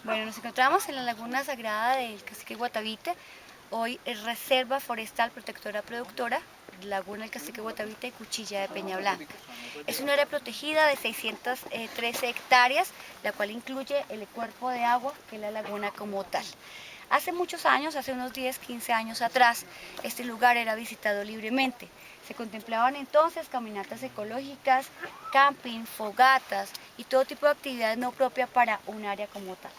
Bueno, nos encontramos en la Laguna Sagrada del Cacique Guatavite. Hoy es Reserva Forestal Protectora Productora, Laguna del Cacique Guatavite y Cuchilla de Peña Blanca. Es un área protegida de 613 hectáreas, la cual incluye el cuerpo de agua, que es la laguna como tal. Hace muchos años, hace unos 10, 15 años atrás, este lugar era visitado libremente. Se contemplaban entonces caminatas ecológicas, camping, fogatas y todo tipo de actividades no propias para un área como tal.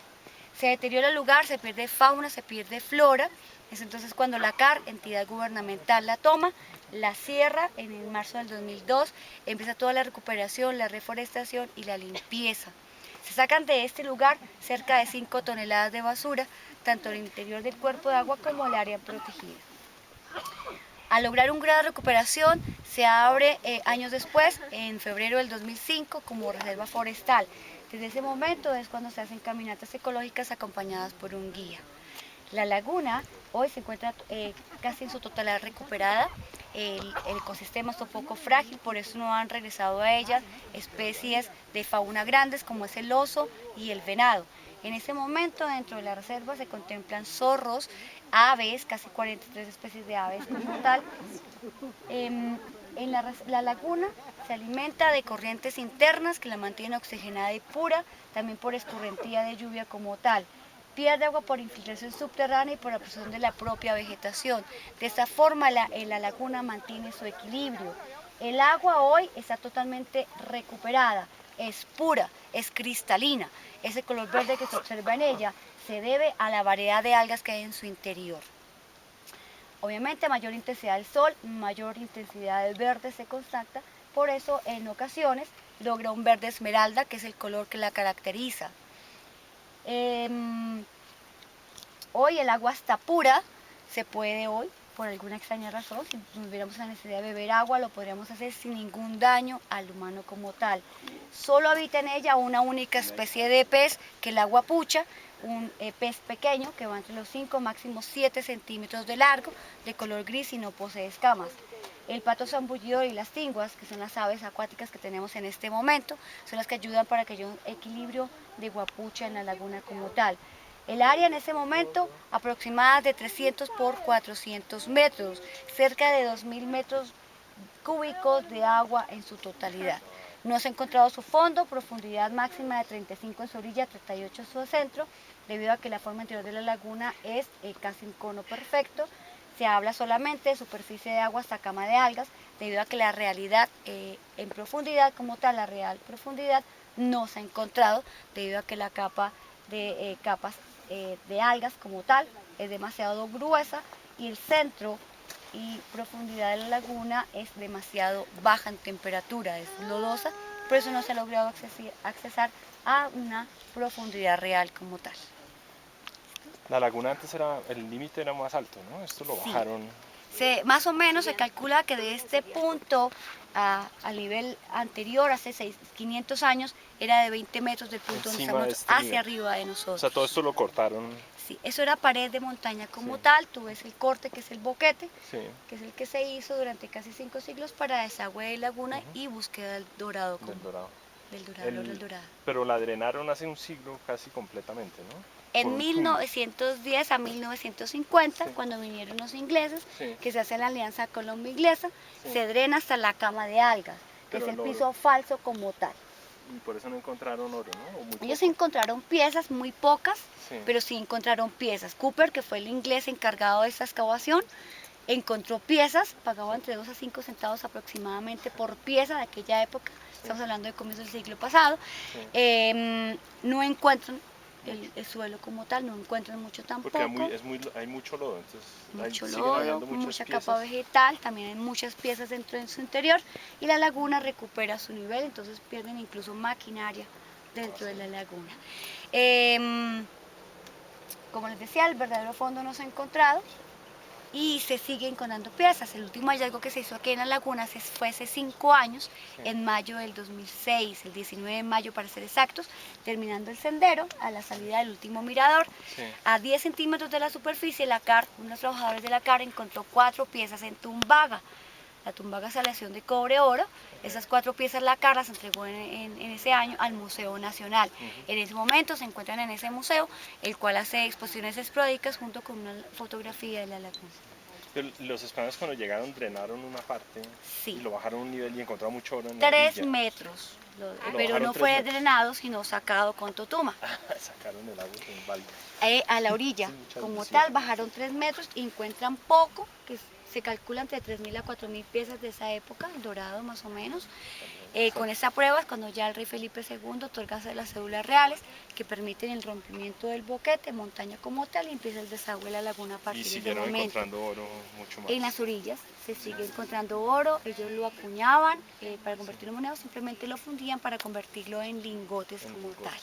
Se deteriora el lugar, se pierde fauna, se pierde flora. Es entonces cuando la CAR, entidad gubernamental, la toma, la cierra en el marzo del 2002, empieza toda la recuperación, la reforestación y la limpieza. Se sacan de este lugar cerca de 5 toneladas de basura, tanto en el interior del cuerpo de agua como el área protegida. Al lograr un grado de recuperación, se abre años después, en febrero del 2005, como reserva forestal. Desde ese momento es cuando se hacen caminatas ecológicas acompañadas por un guía. La laguna hoy se encuentra casi en su totalidad recuperada. El ecosistema está un poco frágil, por eso no han regresado a ella especies de fauna grandes como es el oso y el venado. En este momento dentro de la reserva se contemplan zorros, aves, casi 43 especies de aves como tal. En la laguna se alimenta de corrientes internas que la mantienen oxigenada y pura, también por escorrentía de lluvia como tal. Pierde agua por infiltración subterránea y por absorción de la propia vegetación. De esta forma la laguna mantiene su equilibrio. El agua hoy está totalmente recuperada, es pura, es cristalina. Ese color verde que se observa en ella se debe a la variedad de algas que hay en su interior. Obviamente mayor intensidad del sol, mayor intensidad del verde se constata, por eso en ocasiones logra un verde esmeralda, que es el color que la caracteriza. Hoy el agua está pura, se puede hoy, por alguna extraña razón, si tuviéramos la necesidad de beber agua, lo podríamos hacer sin ningún daño al humano como tal. Solo habita en ella una única especie de pez, que es la guapucha, un pez pequeño que va entre los 5, máximo 7 centímetros de largo, de color gris y no posee escamas. El pato zambullido y las tinguas, que son las aves acuáticas que tenemos en este momento, son las que ayudan para que haya un equilibrio de guapucha en la laguna como tal. El área en ese momento aproximada de 300 por 400 metros, cerca de 2.000 metros cúbicos de agua en su totalidad. No se ha encontrado su fondo, profundidad máxima de 35 en su orilla, 38 en su centro, debido a que la forma interior de la laguna es casi un cono perfecto. Se habla solamente de superficie de agua hasta cama de algas, debido a que la realidad en profundidad como tal, la real profundidad, no se ha encontrado, debido a que la capa de capas de algas como tal es demasiado gruesa y el centro y profundidad de la laguna es demasiado baja en temperatura, es lodosa, por eso no se ha logrado accesar a una profundidad real como tal. La laguna antes el límite era más alto, ¿no? Esto lo bajaron. Más o menos se calcula que de este punto al nivel anterior, hace 500 años, era de 20 metros del punto donde estamos hacia arriba de nosotros. O sea, todo esto lo cortaron. Sí, eso era pared de montaña como tal, tú ves el corte que es el boquete, que es el que se hizo durante casi 5 siglos para desagüe de laguna y búsqueda del dorado. Del dorado. Pero la drenaron hace un siglo casi completamente, ¿no? En 1910 a 1950, cuando vinieron los ingleses, que se hace la alianza colombo-inglesa, se drena hasta la cama de algas, que es el piso falso como tal. Y por eso no encontraron oro, ¿no? Ellos encontraron piezas, muy pocas, pero sí encontraron piezas. Cooper, que fue el inglés encargado de esta excavación, encontró piezas, pagaba entre 2 a 5 centavos aproximadamente por pieza de aquella época, estamos hablando de comienzos del siglo pasado. No encuentran el suelo como tal, no encuentran mucho tampoco. Porque hay mucho lodo, entonces mucho lodo, mucha capa vegetal, también hay muchas piezas dentro de su interior y la laguna recupera su nivel, entonces pierden incluso maquinaria dentro de la laguna. Como les decía, el verdadero fondo no se ha encontrado y se siguen encontrando piezas. El último hallazgo que se hizo aquí en la laguna fue hace 5 años, en mayo del 2006, el 19 de mayo para ser exactos, terminando el sendero a la salida del último mirador. A 10 centímetros de la superficie, unos trabajadores de la CAR encontró 4 piezas en tumbaga. La tumbaga es aleación de cobre-oro. Esas 4 piezas lacras se entregó en ese año al Museo Nacional. En ese momento se encuentran en ese museo, el cual hace exposiciones esporádicas junto con una fotografía de la laguna. Pero los españoles cuando llegaron drenaron una parte Sí. y lo bajaron un nivel y encontraron mucho oro en la 3 orilla. metros, Lo pero bajaron no 3 fue metros. drenado, sino sacado con totuma. Sacaron el agua en balde. A la orilla, Sí, muchas como veces. tal, bajaron 3 metros y encuentran poco, que se calcula entre 3.000 a 4.000 piezas de esa época, el dorado más o menos. Con esta prueba es cuando ya el rey Felipe II otorga las cédulas reales que permiten el rompimiento del boquete, montaña como tal, y empieza el desagüe de la laguna a partir Y de ese siguieron momento. encontrando oro mucho más. En las orillas se sigue encontrando oro, ellos lo acuñaban para convertirlo en moneda, simplemente lo fundían para convertirlo en lingotes como tal.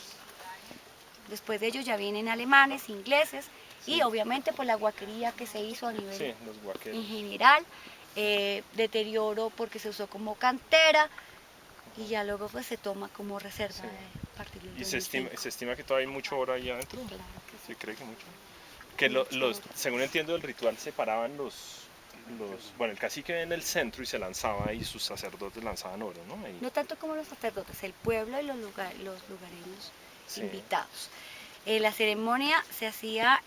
Después de ellos ya vienen alemanes, ingleses y obviamente pues la guaquería que se hizo a nivel en general, deterioro porque se usó como cantera y ya luego pues se toma como reserva a partir del 2005. ¿Y se estima que todavía hay mucho oro ahí adentro? Claro que sí. ¿Se cree que mucho? Que según entiendo del ritual separaban bueno, el cacique en el centro y se lanzaba y sus sacerdotes lanzaban oro, ¿no? Ahí. No tanto como los sacerdotes, el pueblo y los lugareños invitados. La ceremonia se hacía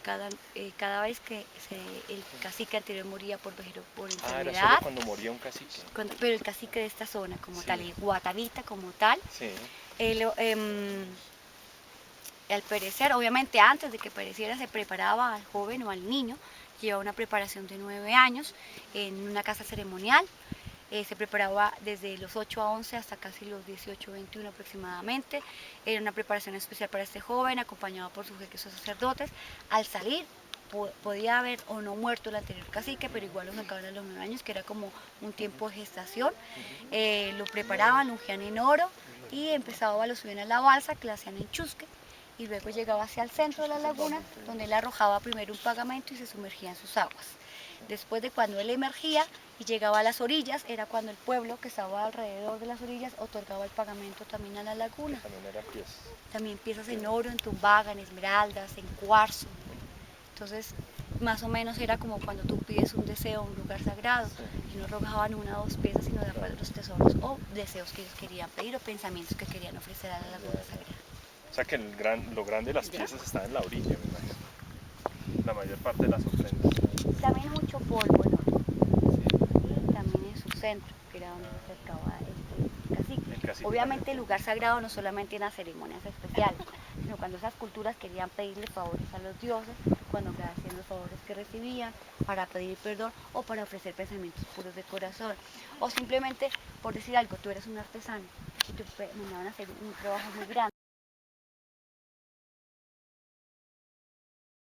cada vez que el cacique anterior moría por enfermedad. Era solo cuando moría un cacique. Pero el cacique de esta zona como tal, el guatavita como tal, al perecer, obviamente antes de que pereciera se preparaba al joven o al niño, llevaba una preparación de 9 años en una casa ceremonial. Se preparaba desde los 8 a 11 hasta casi los 18, 21 aproximadamente. Era una preparación especial para este joven, acompañado por sus jeques o sacerdotes. Al salir, podía haber o no muerto el anterior cacique, pero igual lo sacaban a los 9 años, que era como un tiempo de gestación. Lo preparaban, lo ungían en oro y empezaba, lo subían a la balsa, que la hacían en chusque, y luego llegaba hacia el centro de la laguna, donde él arrojaba primero un pagamento y se sumergía en sus aguas. Después de cuando él emergía y llegaba a las orillas, era cuando el pueblo que estaba alrededor de las orillas otorgaba el pagamento también a la laguna. También eran piezas. También piezas en oro, en tumbaga, en esmeraldas, en cuarzo. Entonces, más o menos era como cuando tú pides un deseo a un lugar sagrado y no arrojaban 1 o 2 piezas, sino de acuerdo a los tesoros o deseos que ellos querían pedir o pensamientos que querían ofrecer a la laguna sagrada. O sea que lo grande de las piezas está en la orilla, me imagino. La mayor parte de las ofrendas. También mucho polvo, ¿no? Y también en su centro, que era donde se acercaba el cacique. Obviamente el lugar sagrado no solamente en las ceremonias especiales, sino cuando esas culturas querían pedirle favores a los dioses, cuando agradecían los favores que recibían, para pedir perdón o para ofrecer pensamientos puros de corazón. O simplemente, por decir algo, tú eres un artesano y te mandaban a hacer un trabajo muy grande.